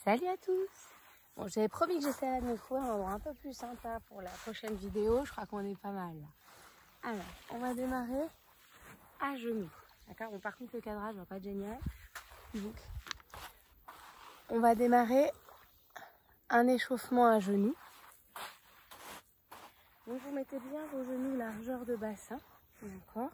Salut à tous. Bon, j'avais promis que j'essaierais de me trouver un endroit un peu plus sympa pour la prochaine vidéo. Je crois qu'on est pas mal là. Alors, on va démarrer à genoux. D'accord? Bon, par contre, le cadrage va pas être génial. Donc, on va démarrer un échauffement à genoux. Donc, vous mettez bien vos genoux largeur de bassin. D'accord?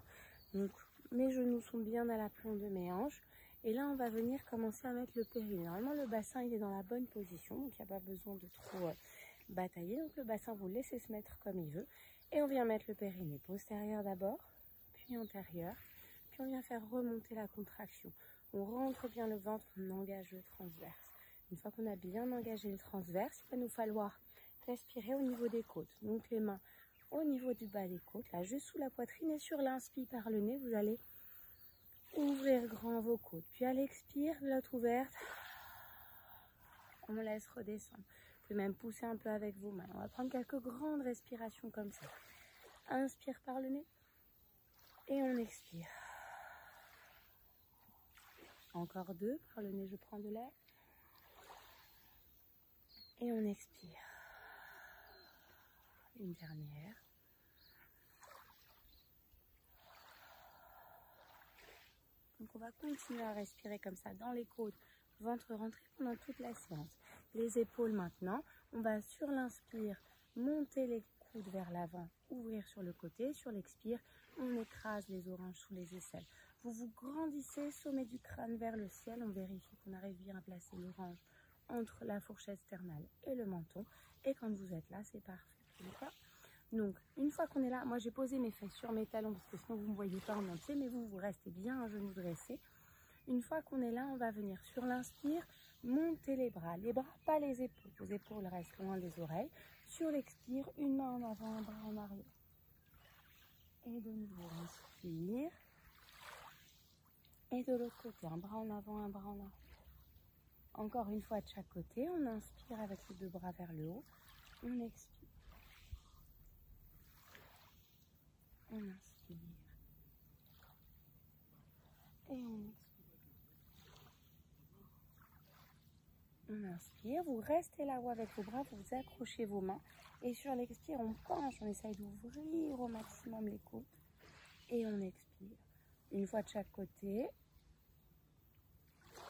Donc, mes genoux sont bien à l'aplomb de mes hanches. Et là, on va venir commencer à mettre le périnée. Normalement, le bassin, il est dans la bonne position, donc il n'y a pas besoin de trop batailler. Donc, le bassin, vous le laissez se mettre comme il veut. Et on vient mettre le périnée postérieur d'abord, puis antérieur. Puis, on vient faire remonter la contraction. On rentre bien le ventre, on engage le transverse. Une fois qu'on a bien engagé le transverse, il va nous falloir respirer au niveau des côtes. Donc, les mains au niveau du bas des côtes, là, juste sous la poitrine. Et sur l'inspire par le nez, vous allez ouvrir grand vos côtes, puis à l'expire, glotte ouverte, on laisse redescendre. Vous pouvez même pousser un peu avec vos mains. On va prendre quelques grandes respirations comme ça. Inspire par le nez et on expire. Encore deux, par le nez je prends de l'air et on expire. Une dernière. Donc on va continuer à respirer comme ça dans les côtes, ventre rentré pendant toute la séance. Les épaules maintenant, on va sur l'inspire monter les coudes vers l'avant, ouvrir sur le côté. Sur l'expire, on écrase les oranges sous les aisselles. Vous vous grandissez, sommet du crâne vers le ciel. On vérifie qu'on arrive bien à placer l'orange entre la fourchette sternale et le menton. Et quand vous êtes là, c'est parfait. D'accord ? Donc, une fois qu'on est là, moi j'ai posé mes fesses sur mes talons parce que sinon vous ne me voyez pas en entier, mais vous restez bien à genoux dressés. Une fois qu'on est là, on va venir sur l'inspire, monter les bras, pas les épaules. Vos épaules restent loin des oreilles. Sur l'expire, une main en avant, un bras en arrière. Et de nouveau, inspire. Et de l'autre côté, un bras en avant, un bras en arrière. Encore une fois de chaque côté, on inspire avec les deux bras vers le haut. On expire. On inspire. Et on expire. On inspire. Vous restez là-haut avec vos bras, vous accrochez vos mains. Et sur l'expire, on penche, on essaye d'ouvrir au maximum les côtes. Et on expire. Une fois de chaque côté.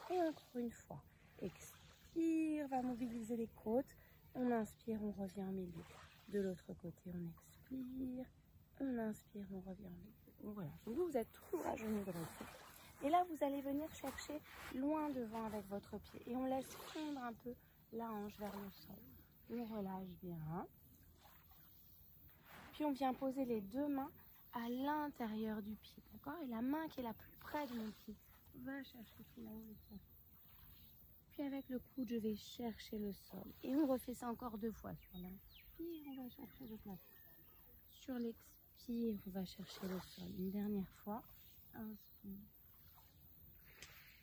Et encore une fois. Expire, va mobiliser les côtes. On inspire, on revient au milieu. De l'autre côté, on expire. On inspire, on revient au milieu. Voilà, donc vous êtes toujours à genoux dressés. Et là, vous allez venir chercher loin devant avec votre pied. Et on laisse fondre un peu la hanche vers le sol. On relâche bien. Puis on vient poser les deux mains à l'intérieur du pied. D'accord ? Et la main qui est la plus près de mon pied va chercher tout là-haut le sol. Puis avec le coude, je vais chercher le sol. Et on refait ça encore deux fois. Sur l'inspire, on va chercher le plafond. Sur l'expire, on va chercher le sol. Une dernière fois. Inspire.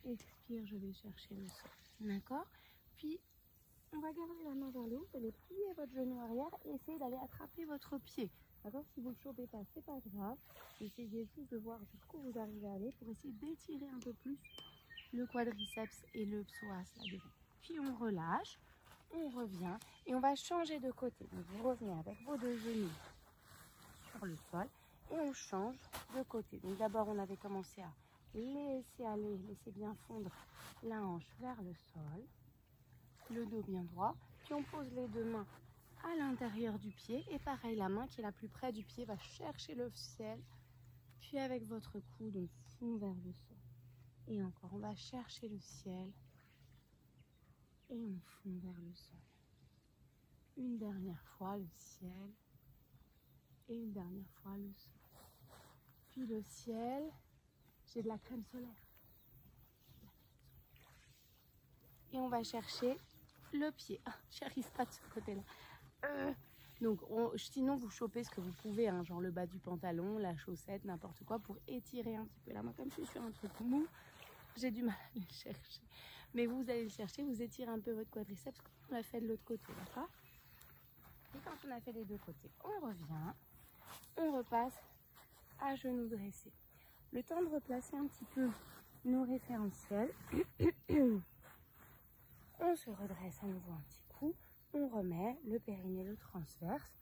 Expire, je vais chercher le sol. D'accord ? Puis, on va garder la main vers le haut. Vous allez plier votre genou arrière et essayer d'aller attraper votre pied. D'accord ? Si vous ne le chopez pas, c'est pas grave. Essayez juste de voir jusqu'où vous arrivez à aller pour essayer d'étirer un peu plus le quadriceps et le psoas là devant. Puis on relâche, on revient et on va changer de côté. Donc vous revenez avec vos deux genoux sur le sol et on change de côté. Donc d'abord on avait commencé à laisser aller, laisser bien fondre la hanche vers le sol, le dos bien droit. Puis on pose les deux mains à l'intérieur du pied et pareil, la main qui est la plus près du pied va chercher le ciel. Puis avec votre coude, on fond vers le sol. Et encore, on va chercher le ciel et on fond vers le sol. Une dernière fois le ciel et une dernière fois le sol. Puis le ciel, j'ai de la crème solaire. Et on va chercher le pied. Ah, j'y arrive pas de ce côté-là. Donc, sinon, vous chopez ce que vous pouvez, hein, genre le bas du pantalon, la chaussette, n'importe quoi, pour étirer un petit peu. Là, moi, comme je suis sur un truc mou, j'ai du mal à le chercher. Mais vous allez le chercher, vous étirez un peu votre quadriceps comme on l'a fait de l'autre côté, d'accord ? Et quand on a fait les deux côtés, on revient, on repasse à genoux dressés. Le temps de replacer un petit peu nos référentiels. On On se redresse à nouveau un petit coup. On remet le périnée, le transverse.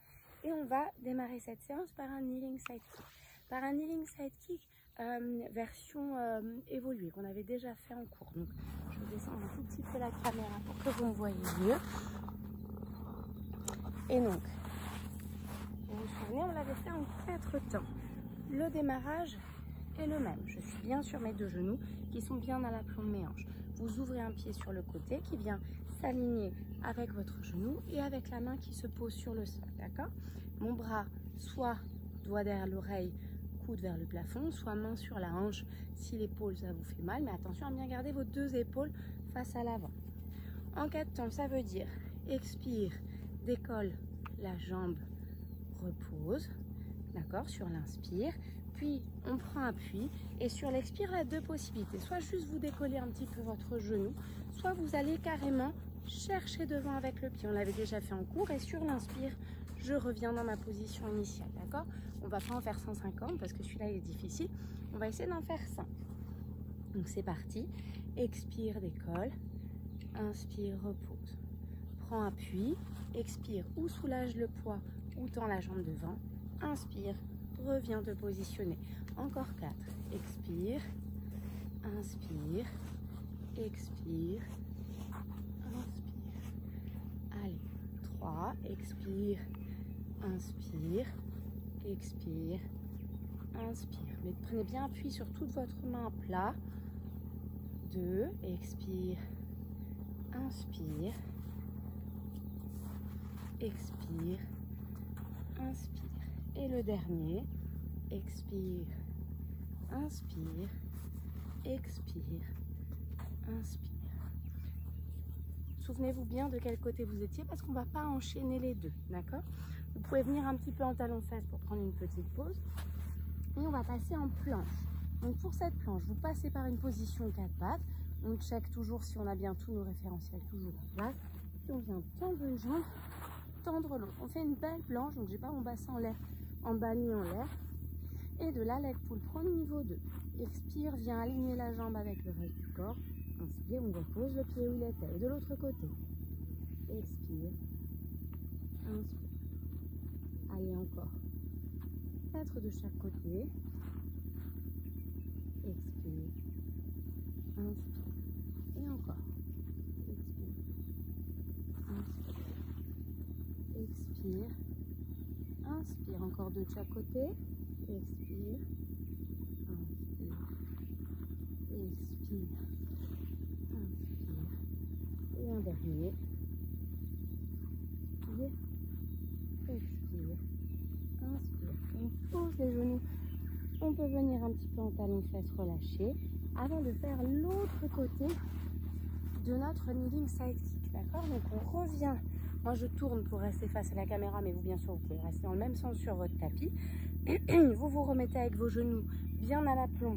Et on va démarrer cette séance par un kneeling side kick. Par un kneeling side kick version évoluée qu'on avait déjà fait en cours. Donc, je vais descendre un tout petit peu la caméra pour que vous me voyez mieux. Et donc, vous vous souvenez, on l'avait fait en 4 temps. Le démarrage est le même. Je suis bien sur mes 2 genoux qui sont bien à l'aplomb de mes hanches. Vous ouvrez un pied sur le côté qui vient s'aligner avec votre genou et avec la main qui se pose sur le sol. D'accord? Mon bras, soit doigt derrière l'oreille, coude vers le plafond, soit main sur la hanche si l'épaule ça vous fait mal. Mais attention à bien garder vos 2 épaules face à l'avant. En 4 temps, ça veut dire expire, décolle la jambe, repose. D'accord? Sur l'inspire. Puis on prend appui et sur l'expire, il y a 2 possibilités. Soit juste vous décollez un petit peu votre genou, soit vous allez carrément chercher devant avec le pied. On l'avait déjà fait en cours et sur l'inspire, je reviens dans ma position initiale. D'accord? On ne va pas en faire 150 parce que celui-là il est difficile. On va essayer d'en faire 5. Donc c'est parti. Expire, décolle. Inspire, repose. Prends appui. Expire ou soulage le poids ou tend la jambe devant. Inspire. Reviens te positionner. Encore 4. Expire. Inspire. Expire. Inspire. Allez. 3. Expire. Inspire. Expire. Inspire. Mais prenez bien appui sur toute votre main à plat. 2. Expire. Inspire. Expire. Inspire. Et le dernier, expire, inspire, expire, inspire. Souvenez-vous bien de quel côté vous étiez parce qu'on ne va pas enchaîner les 2, d'accord? Vous pouvez venir un petit peu en talon-fesse pour prendre une petite pause. Et on va passer en planche. Donc pour cette planche, vous passez par une position 4 pattes. On check toujours si on a bien tous nos référentiels toujours en place. Puis on vient tendre une jambe, tendre l'autre. On fait une belle planche, donc j'ai pas mon bassin en l'air. En bas ni en l'air. Et de la leg pull, prendre niveau 2. Expire, viens aligner la jambe avec le reste du corps. Inspire, on repose le pied où il était. Et de l'autre côté. Expire. Inspire. Allez, encore. 4 de chaque côté. Expire. Inspire. Et encore. Expire. Inspire. Expire. Inspire, encore 2 de chaque côté. Expire. Inspire. Expire. Inspire. Et un dernier. Expire. Expire. Inspire. On pose les genoux. On peut venir un petit peu en talon-fesse relâché avant de faire l'autre côté de notre kneeling side kick. D'accord? Donc on revient. Moi, je tourne pour rester face à la caméra, mais vous, bien sûr, vous pouvez rester dans le même sens sur votre tapis. Vous vous remettez avec vos genoux bien à l'aplomb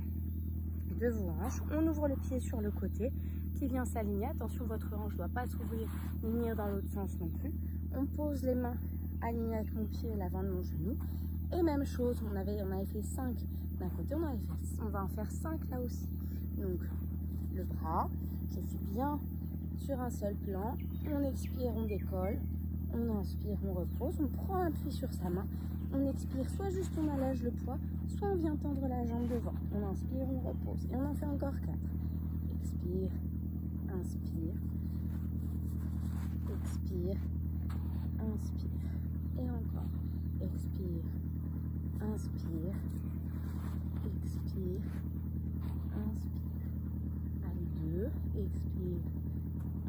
de vos hanches. On ouvre le pied sur le côté qui vient s'aligner. Attention, votre hanche ne doit pas s'ouvrir ni venir dans l'autre sens non plus. On pose les mains alignées avec mon pied et l'avant de mon genou. Et même chose, on avait fait 5 d'un côté, on va en faire 5 là aussi. Donc, le bras, je suis bien sur un seul plan, on expire, on décolle, on inspire, on repose, on prend appui sur sa main, on expire, soit juste on allège le poids, soit on vient tendre la jambe devant, on inspire, on repose, et on en fait encore 4. Expire, inspire, expire, inspire, et encore, expire, inspire, expire, inspire, allez 2, expire,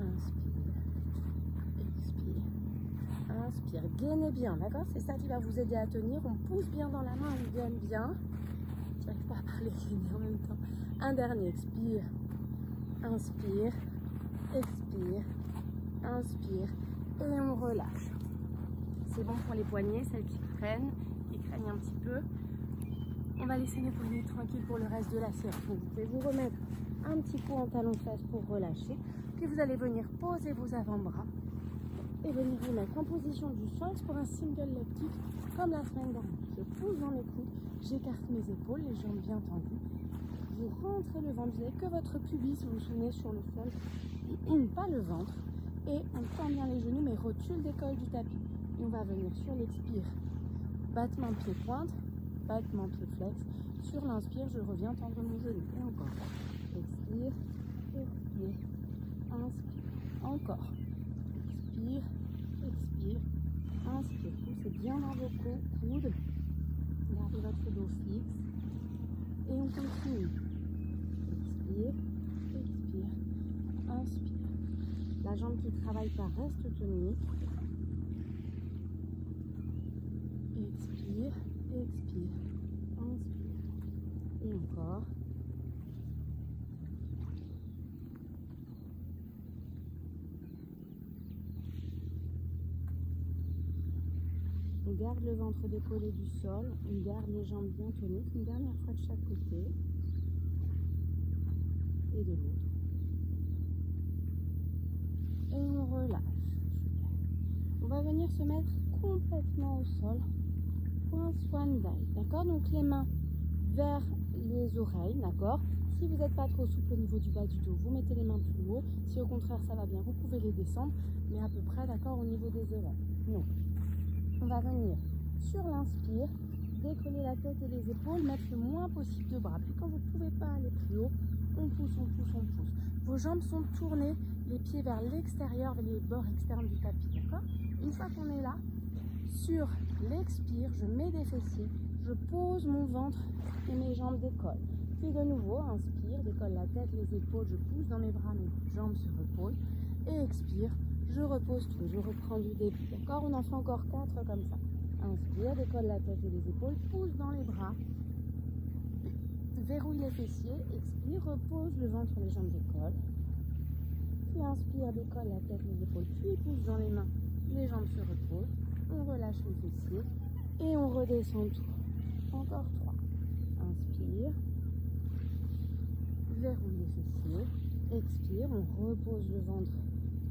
inspire, expire, inspire, gainez bien, d'accord? C'est ça qui va vous aider à tenir. On pousse bien dans la main, on gaine bien. J'arrive pas à parler, gainer en même temps. Un dernier, expire, inspire, expire, inspire, et on relâche. C'est bon pour les poignets, celles qui craignent un petit peu. On va laisser les poignets tranquilles pour le reste de la séance. Vous pouvez vous remettre un petit coup en talon-fesse pour relâcher. Puis vous allez venir poser vos avant-bras et venir vous mettre en position du sphinx pour un single leg kick comme la semaine dernière. Je pousse dans mes coudes, j'écarte mes épaules, les jambes bien tendues. Vous rentrez le ventre, vous n'avez que votre pubis, si vous vous souvenez, sur le sol, pas le ventre. Et on tend bien les genoux, mais rotule décolle du tapis. Et on va venir sur l'expire, battement pied-pointe, battement pied-flex. Sur l'inspire, je reviens tendre mon genou. Et encore. Expire, expire, inspire. Encore. Expire, expire, inspire. Poussez bien dans vos coudes. Gardez votre dos fixe. Et on continue. Expire, expire, inspire. La jambe qui ne travaille pas reste tonique. Expire, expire, inspire. Et encore. On garde le ventre décollé du sol, on garde les jambes bien toniques, une dernière fois de chaque côté et de l'autre. Et on relâche. On va venir se mettre complètement au sol pour un swan dive, d'accord? Donc les mains vers les oreilles, d'accord? Si vous n'êtes pas trop souple au niveau du bas du dos, vous mettez les mains plus haut. Si au contraire ça va bien, vous pouvez les descendre, mais à peu près, d'accord, au niveau des oreilles. Donc, on va venir sur l'inspire, décoller la tête et les épaules, mettre le moins possible de bras. Puis quand vous ne pouvez pas aller plus haut, on pousse, on pousse, on pousse. Vos jambes sont tournées, les pieds vers l'extérieur, vers les bords externes du tapis, d'accord? Une fois qu'on est là, sur l'expire, je mets des fessiers, je pose mon ventre et mes jambes décollent. Puis de nouveau, inspire, décolle la tête, les épaules, je pousse dans mes bras, mes jambes se reposent. Et expire, je repose tout, je reprends du début, d'accord? On en fait encore 4 comme ça. Inspire, décolle la tête et les épaules, pousse dans les bras, verrouille les fessiers, expire, repose le ventre, les jambes décollent. Puis inspire, décolle la tête, les épaules, puis pousse dans les mains, les jambes se reposent. On relâche les fessiers et on redescend tout. Encore 3. Inspire, verrouille les fessiers, expire, on repose le ventre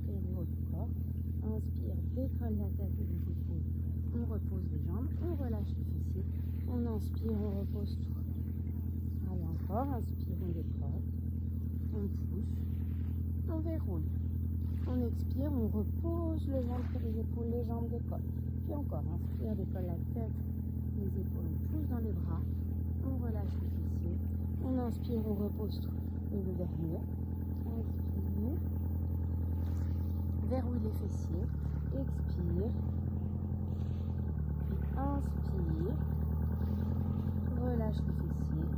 et le haut du corps. Inspire, décolle la tête et les épaules. On repose les jambes, on relâche les fessiers. On inspire, on repose tout. Allez, encore, inspire, on décolle. On pousse, on verrouille. On expire, on repose le ventre et les épaules, les jambes décollent. Puis encore, inspire, décolle la tête, les épaules, on pousse dans les bras. On relâche les fessiers. On inspire, on repose tout. Et le dernier, inspire. Verrouille les fessiers, expire, et inspire, relâche les fessiers,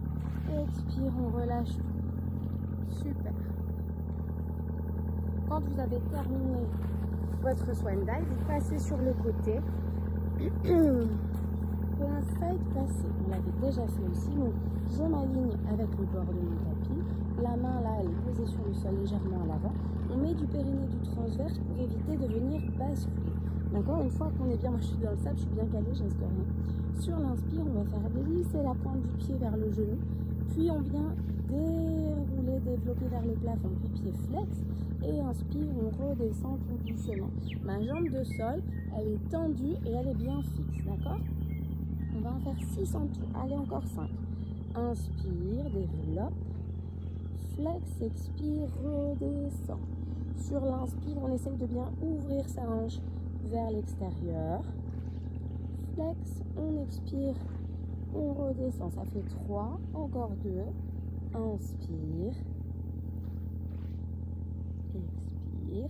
expire, on relâche tout. Super. Quand vous avez terminé votre swan dive, vous passez sur le côté pour un side passé. Vous l'avez déjà fait aussi, donc je m'aligne avec le bord de mon tapis. La main là, elle est posée sur le sol légèrement à l'avant. On met du périnée du transverse pour éviter de venir basculer. D'accord? Une fois qu'on est bien, moi je suis dans le sable, je suis bien calée, je risque rien. Sur l'inspire, on va faire glisser la pointe du pied vers le genou. Puis on vient dérouler, développer vers le plafond. Puis pied flex. Et inspire, on redescend tout doucement. Ma jambe de sol, elle est tendue et elle est bien fixe. D'accord? On va en faire 6 en tout. Allez, encore 5. Inspire, développe. Flex, expire, redescend. Sur l'inspire, on essaye de bien ouvrir sa hanche vers l'extérieur. Flex, on expire, on redescend. Ça fait 3, encore 2. Inspire. Expire.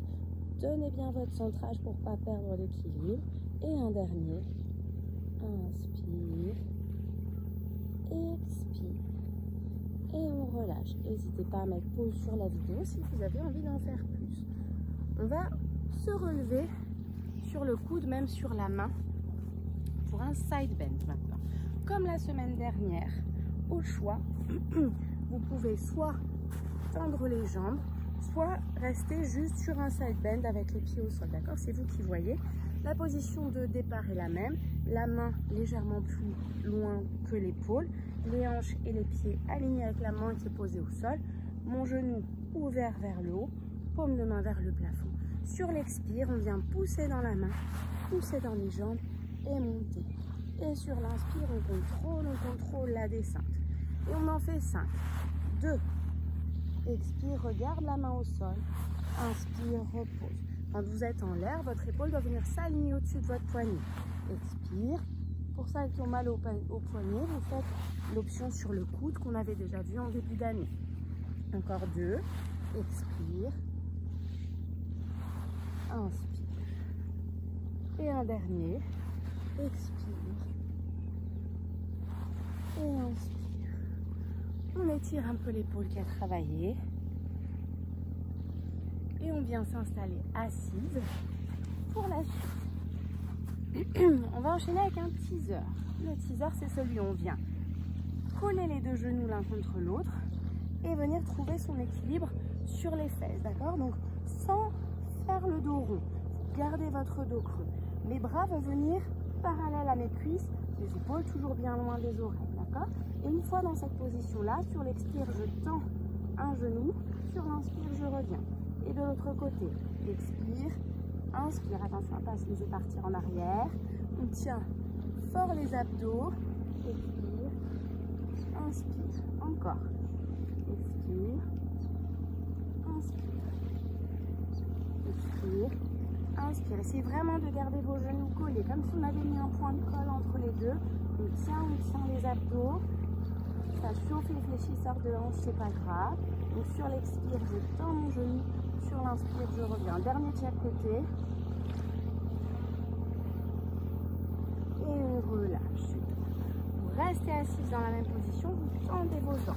Tenez bien votre centrage pour ne pas perdre l'équilibre. Et un dernier. Inspire. Expire. Et on relâche. N'hésitez pas à mettre pause sur la vidéo si vous avez envie d'en faire plus. On va se relever sur le coude, même sur la main, pour un side bend maintenant. Comme la semaine dernière, au choix, vous pouvez soit tendre les jambes, soit rester juste sur un side bend avec les pieds au sol. D'accord? C'est vous qui voyez. La position de départ est la même. La main légèrement plus loin que l'épaule. Les hanches et les pieds alignés avec la main qui est posée au sol. Mon genou ouvert vers le haut. Paume de main vers le plafond. Sur l'expire, on vient pousser dans la main, pousser dans les jambes et monter. Et sur l'inspire, on contrôle la descente. Et on en fait 5. 2. Expire, regarde la main au sol. Inspire, repose. Quand vous êtes en l'air, votre épaule doit venir s'aligner au-dessus de votre poignet. Expire. Pour celles qui ont mal au poignet, vous faites l'option sur le coude qu'on avait déjà vu en début d'année. Encore 2. Expire. Inspire. Et un dernier. Expire. Et inspire. On étire un peu l'épaule qui a travaillé. Et on vient s'installer assise pour la suite. On va enchaîner avec un teaser. Le teaser, c'est celui où on vient coller les deux genoux l'un contre l'autre et venir trouver son équilibre sur les fesses, d'accord? Donc, sans faire le dos rond, gardez votre dos creux. Mes bras vont venir parallèles à mes cuisses, les épaules toujours bien loin des oreilles, d'accord? Et une fois dans cette position-là, sur l'expire, je tends un genou, sur l'inspire, je reviens. Et de l'autre côté, expire, inspire, attention à ne pas se laisser partir en arrière. On tient fort les abdos, expire, inspire, encore, expire, inspire, expire, inspire. Essayez vraiment de garder vos genoux collés, comme si on avait mis un point de colle entre les deux. On tient les abdos. Ça chauffe les fléchisseurs de hanche, c'est pas grave. Donc sur l'expire, je tends mon genou. Sur l'inspire, je reviens. Dernier de chaque côté. Et on relâche. Vous restez assise dans la même position. Vous tendez vos jambes.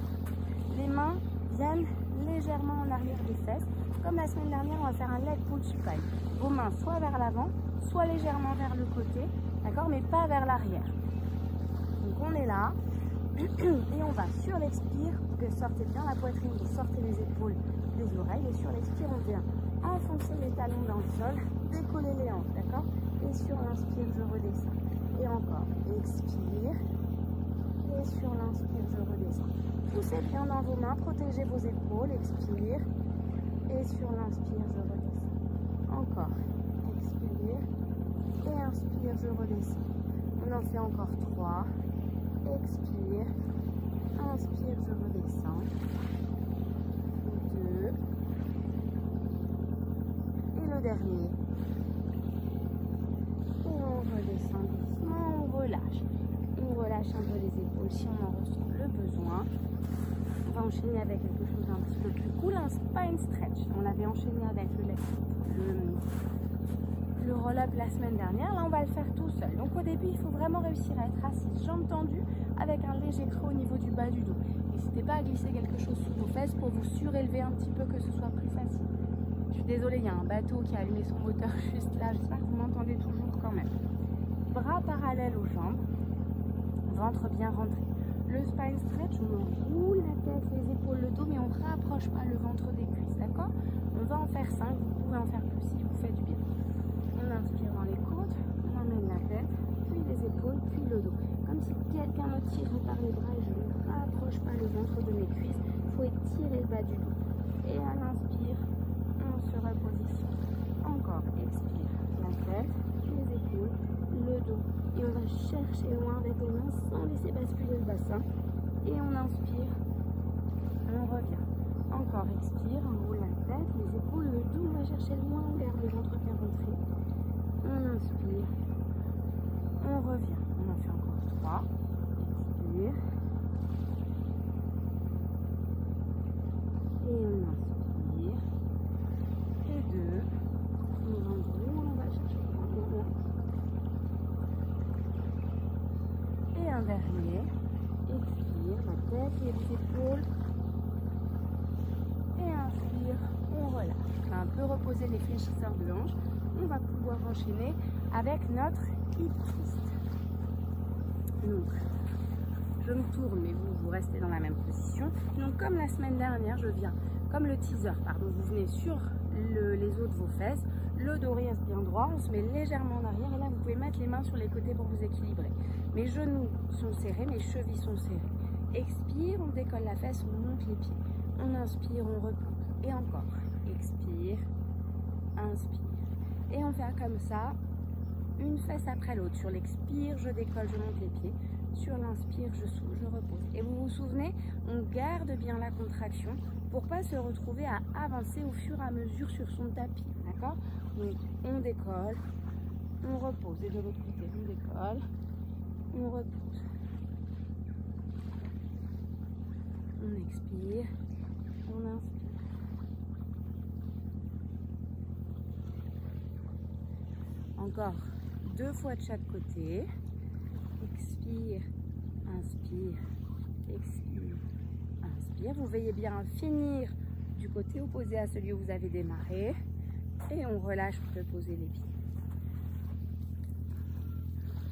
Les mains viennent légèrement en arrière des fesses. Comme la semaine dernière, on va faire un leg pull spine. Vos mains soit vers l'avant, soit légèrement vers le côté. D'accord, mais pas vers l'arrière. Donc on est là. Et on va sur l'expire, vous sortez bien la poitrine, vous sortez les épaules des oreilles. Et sur l'expire, on vient enfoncer les talons dans le sol, décoller les hanches, d'accord? Et sur l'inspire, je redescends. Et encore, expire. Et sur l'inspire, je redescends. Poussez bien dans vos mains, protégez vos épaules, expire. Et sur l'inspire, je redescends. Encore, expire. Et inspire, je redescends. On en fait encore 3. Expire, inspire, je redescends. 2. Et le dernier. Et on redescend doucement, on relâche. On relâche un peu les épaules si on en ressent le besoin. On va enchaîner avec quelque chose d'un petit peu plus cool, un spine stretch. On l'avait enchaîné avec le roll-up la semaine dernière. Là, on va le faire tout seul. Donc, au début, il faut vraiment réussir à être assise, jambes tendues, avec un léger creux au niveau du bas du dos. N'hésitez pas à glisser quelque chose sous vos fesses pour vous surélever un petit peu, que ce soit plus facile. Je suis désolée, il y a un bateau qui a allumé son moteur juste là. J'espère que vous m'entendez toujours quand même. Bras parallèles aux jambes, ventre bien rentré. Le spine stretch, on roule la tête, les épaules, le dos, mais on ne rapproche pas le ventre des cuisses, d'accord? On va en faire 5, vous pouvez en faire plus si vous faites du bien. On inspire dans les côtes, on emmène la tête, puis les épaules, puis le dos. Comme si quelqu'un me tirait par les bras et je ne rapproche pas le ventre de mes cuisses. Il faut étirer le bas du dos. Et à l'inspire, on se repositionne. Encore, expire. La tête, les épaules, le dos. Et on va chercher loin avec les mains sans laisser basculer le bassin. Et on inspire, on revient. Encore, expire, on roule la tête, les épaules, le dos, on va chercher loin, on garde le ventre bien rentré. On inspire, on revient. On en fait encore 3. Expire. Et on inspire. Et 2. On roule, on va chercher loin. Et un dernier. Expire, la tête, les épaules. Et inspire, on relâche. On a un peu reposé les fléchisseurs de hanche. On va pouvoir enchaîner avec notre hip twist. Donc, je me tourne, mais vous restez dans la même position. Donc, comme la semaine dernière, je viens, comme le teaser, pardon, vous venez sur les os de vos fesses, le dos reste bien droit, on se met légèrement en arrière, et là, vous pouvez mettre les mains sur les côtés pour vous équilibrer. Mes genoux sont serrés, mes chevilles sont serrées. Expire, on décolle la fesse, on monte les pieds. On inspire, on replante. Et encore. Expire, inspire. Et on fait comme ça, une fesse après l'autre. Sur l'expire, je décolle, je monte les pieds. Sur l'inspire, je repose. Et vous vous souvenez, on garde bien la contraction pour pas se retrouver à avancer au fur et à mesure sur son tapis, d'accord? Donc on décolle, on repose, et de l'autre côté on décolle, on repose, on expire, on inspire. Encore 2 fois de chaque côté. Expire, inspire, expire, inspire. Vous veillez bien à finir du côté opposé à celui où vous avez démarré. Et on relâche pour poser les pieds.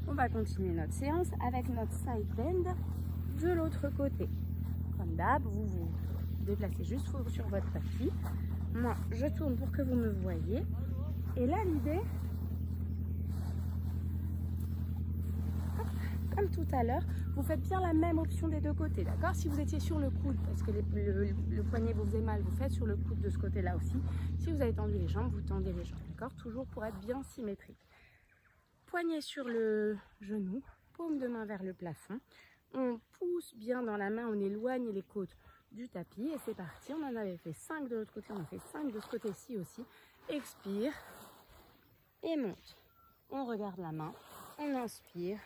On va continuer notre séance avec notre side bend de l'autre côté. Comme d'hab, vous vous déplacez juste sur votre tapis. Moi, je tourne pour que vous me voyez. Et là, l'idée, comme tout à l'heure, vous faites bien la même option des deux côtés, d'accord? Si vous étiez sur le coude, parce que le poignet vous faisait mal, vous faites sur le coude de ce côté-là aussi. Si vous avez tendu les jambes, vous tendez les jambes, d'accord? Toujours pour être bien symétrique. Poignet sur le genou, paume de main vers le plafond. On pousse bien dans la main, on éloigne les côtes du tapis et c'est parti. On en avait fait 5 de l'autre côté, on en fait 5 de ce côté-ci aussi. Expire et monte. On regarde la main, on inspire.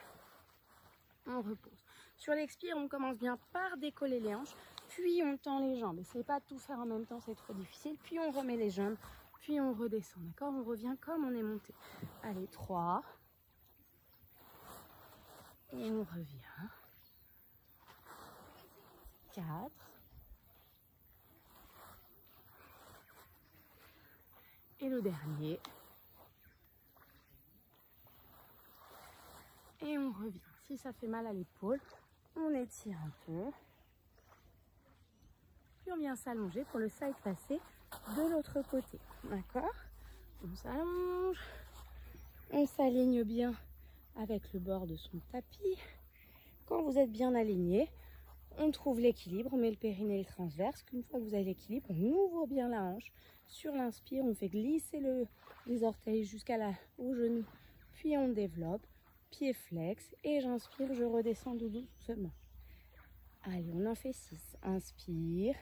On repose. Sur l'expire, on commence bien par décoller les hanches, puis on tend les jambes. Essayez pas de tout faire en même temps, c'est trop difficile. Puis on remet les jambes, puis on redescend, d'accord? On revient comme on est monté. Allez, 3. Et on revient. 4. Et le dernier. Et on revient. Si ça fait mal à l'épaule, on étire un peu. Puis on vient s'allonger pour le side passé de l'autre côté. D'accord? On s'allonge. On s'aligne bien avec le bord de son tapis. Quand vous êtes bien aligné, on trouve l'équilibre. On met le périnée et le transverse. Une fois que vous avez l'équilibre, on ouvre bien la hanche. Sur l'inspire, on fait glisser les orteils jusqu'au genou. Puis on développe. Pied flex et j'inspire, je redescends doucement. Allez, on en fait 6. Inspire,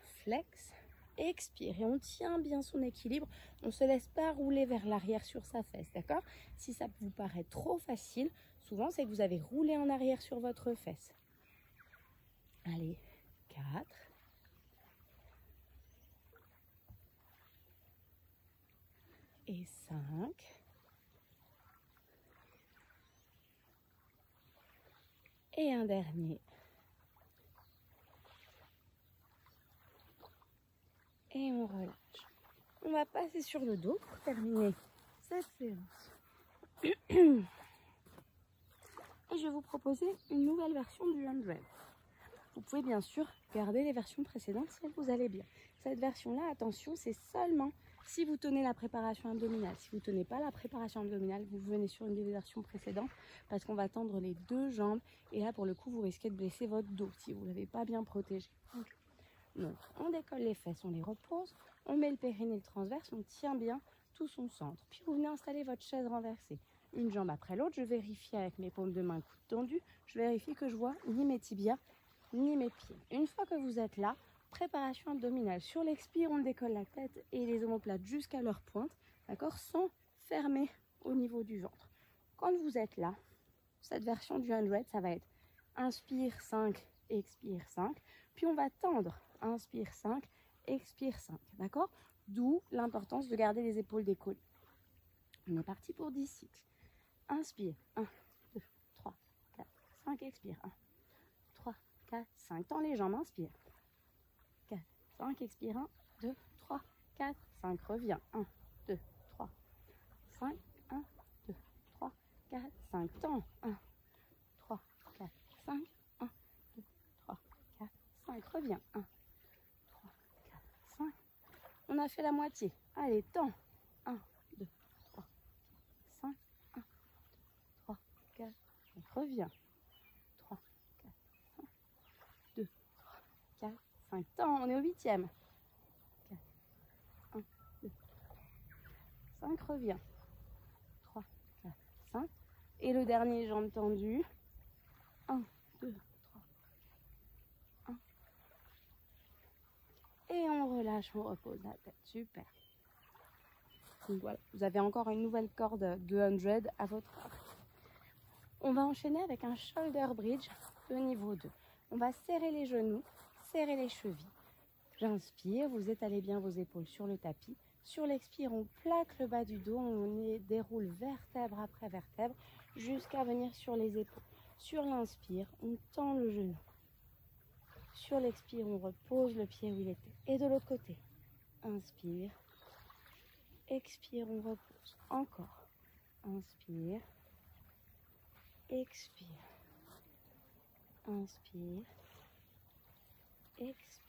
flex, expire et on tient bien son équilibre. On ne se laisse pas rouler vers l'arrière sur sa fesse, d'accord? Si ça vous paraît trop facile, souvent c'est que vous avez roulé en arrière sur votre fesse. Allez, 4. Et 5. Et un dernier. Et on relâche. On va passer sur le dos pour terminer cette séance. Et je vais vous proposer une nouvelle version du 100. Vous pouvez bien sûr garder les versions précédentes si elles vous allaient bien. Cette version-là, attention, c'est seulement si vous tenez la préparation abdominale. Si vous ne tenez pas la préparation abdominale, vous venez sur une des versions précédentes parce qu'on va tendre les 2 jambes. Et là, pour le coup, vous risquez de blesser votre dos si vous ne l'avez pas bien protégé. Donc, on décolle les fesses, on les repose. On met le périnée et le transverse, on tient bien tout son centre. Puis vous venez installer votre chaise renversée. Une jambe après l'autre, je vérifie avec mes paumes de main, coudes tendus. Je vérifie que je vois ni mes tibias, ni mes pieds. Une fois que vous êtes là, préparation abdominale. Sur l'expire, on décolle la tête et les omoplates jusqu'à leur pointe, d'accord, sans fermer au niveau du ventre. Quand vous êtes là, cette version du 100, ça va être inspire 5, expire 5, puis on va tendre, inspire 5, expire 5, d'accord? D'où l'importance de garder les épaules décollées. On est parti pour 10 cycles. Inspire, 1, 2, 3, 4, 5, expire, 1, 3, 4, 5, tends les jambes, inspire. 5, expire, 1, 2, 3, 4, 5, reviens, 1, 2, 3, 5, 1, 2, 3, 4, 5, tends, 1, 3, 4, 5, 1, 2, 3, 4, 5, reviens, 1, 3, 4, 5, on a fait la moitié, allez, tends, 1, 2, 3, 5, 1, 2, 3, 4, 5, reviens, 3, 4, 5, 2, 3, 4, 5, tends, on est au 8e. 4, 1, 2, 5, reviens. 3, 4, 5. Et le dernier, jambes tendues. 1, 2, 3, 1, Et on relâche, on repose la tête. Super. Donc voilà, vous avez encore une nouvelle corde de 100 à votre arc. On va enchaîner avec un shoulder bridge de niveau 2. On va serrer les genoux, serrer les chevilles. J'inspire, vous étalez bien vos épaules sur le tapis. Sur l'expire, on plaque le bas du dos, on déroule vertèbre après vertèbre jusqu'à venir sur les épaules. Sur l'inspire, on tend le genou. Sur l'expire, on repose le pied où il était. Et de l'autre côté, inspire, expire, on repose. Encore, inspire, expire, inspire, expire.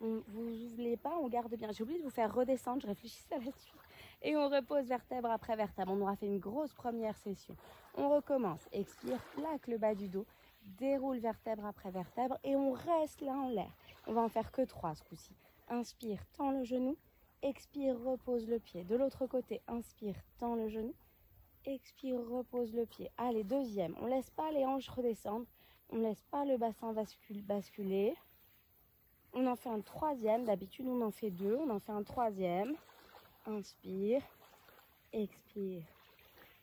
Vous n'oubliez pas, on garde bien. J'ai oublié de vous faire redescendre, je réfléchissais à la suite. Et on repose vertèbre après vertèbre. On aura fait une grosse première session. On recommence. Expire, plaque le bas du dos, déroule vertèbre après vertèbre et on reste là en l'air. On va en faire que 3 ce coup-ci. Inspire, tend le genou. Expire, repose le pied. De l'autre côté, inspire, tend le genou. Expire, repose le pied. Allez, deuxième. On ne laisse pas les hanches redescendre. On ne laisse pas le bassin basculer. On en fait un troisième. D'habitude, on en fait 2. On en fait un troisième. Inspire. Expire.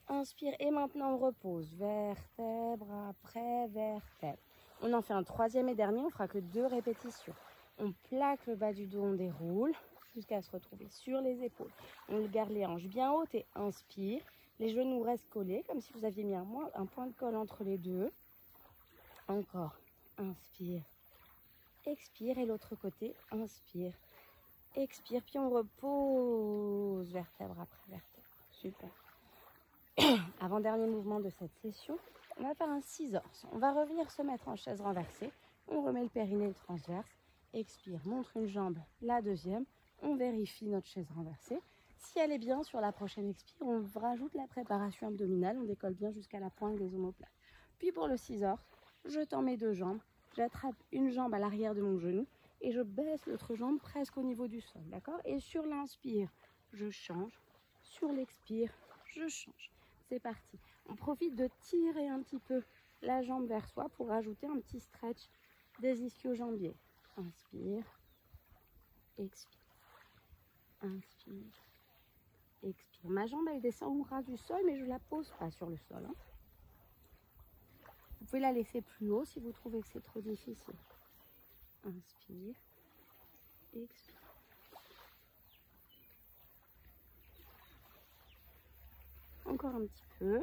Inspire. Et maintenant, on repose. Vertèbre après vertèbre. On en fait un troisième et dernier. On fera que 2 répétitions. On plaque le bas du dos. On déroule jusqu'à se retrouver sur les épaules. On garde les hanches bien hautes et inspire. Les genoux restent collés comme si vous aviez mis un point de colle entre les deux. Encore. Inspire. Expire et l'autre côté, inspire, expire, puis on repose vertèbre après vertèbre. Super. Avant-dernier mouvement de cette session, on va faire un scissors. On va revenir se mettre en chaise renversée. On remet le périnée transverse. Expire, montre une jambe, la deuxième. On vérifie notre chaise renversée. Si elle est bien sur la prochaine expire, on rajoute la préparation abdominale. On décolle bien jusqu'à la pointe des omoplates. Puis pour le scissors, je tends mes 2 jambes. J'attrape une jambe à l'arrière de mon genou et je baisse l'autre jambe presque au niveau du sol, d'accord? Et sur l'inspire, je change. Sur l'expire, je change. C'est parti. On profite de tirer un petit peu la jambe vers soi pour rajouter un petit stretch des ischio-jambiers. Inspire, expire, inspire, expire. Ma jambe, elle descend au ras du sol, mais je ne la pose pas sur le sol, hein. Vous pouvez la laisser plus haut si vous trouvez que c'est trop difficile. Inspire, expire. Encore un petit peu.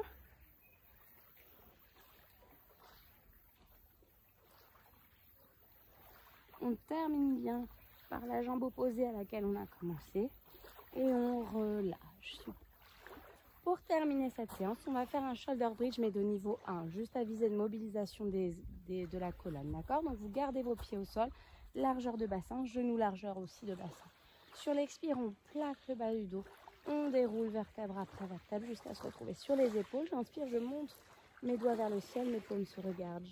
On termine bien par la jambe opposée à laquelle on a commencé. Et on relâche. Super. Pour terminer cette séance, on va faire un shoulder bridge, mais de niveau 1, juste à viser de mobilisation de la colonne, d'accord? Donc vous gardez vos pieds au sol, largeur de bassin, genou largeur aussi de bassin. Sur l'expire, on plaque le bas du dos, on déroule vertèbre après vertèbre jusqu'à se retrouver sur les épaules. J'inspire, je monte mes doigts vers le ciel, mes paumes se regardent.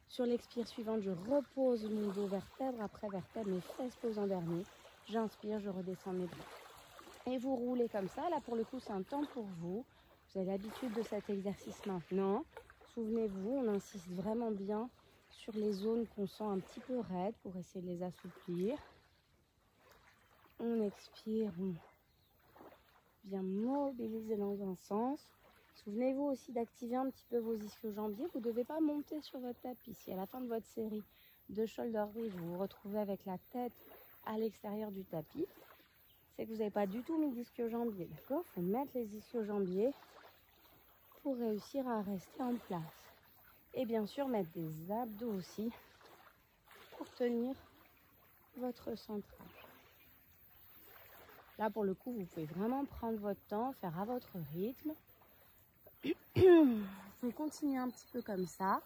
Sur l'expire suivante, je repose mon dos vertèbre après vertèbre, mes fesses posent en dernier. J'inspire, je redescends mes bras. Et vous roulez comme ça. Là, pour le coup, c'est un temps pour vous. Vous avez l'habitude de cet exercice maintenant. Souvenez-vous, on insiste vraiment bien sur les zones qu'on sent un petit peu raides pour essayer de les assouplir. On expire, on vient mobiliser dans un sens. Souvenez-vous aussi d'activer un petit peu vos ischio-jambiers. Vous ne devez pas monter sur votre tapis. Si à la fin de votre série de shoulder bridge, vous vous retrouvez avec la tête à l'extérieur du tapis, c'est que vous n'avez pas du tout mis d'ischio-jambiers, d'accord? Il faut mettre les ischio-jambiers pour réussir à rester en place. Et bien sûr, mettre des abdos aussi pour tenir votre centrage. Là, pour le coup, vous pouvez vraiment prendre votre temps, faire à votre rythme. Vous pouvez continuer un petit peu comme ça.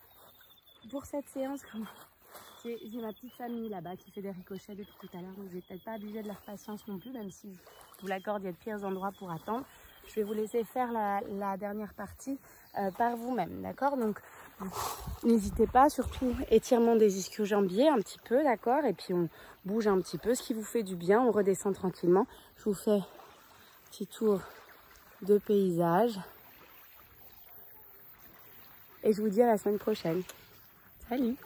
Pour cette séance, j'ai ma petite famille là-bas qui fait des ricochets depuis tout à l'heure, donc vous n'êtes peut-être pas obligé de leur patience non plus, même si je vous l'accorde, il y a de pires endroits pour attendre. Je vais vous laisser faire la dernière partie par vous-même, d'accord? Donc, n'hésitez pas, surtout étirement des ischio-jambiers un petit peu, d'accord? Et puis on bouge un petit peu, ce qui vous fait du bien, on redescend tranquillement. Je vous fais un petit tour de paysage. Et je vous dis à la semaine prochaine. Salut!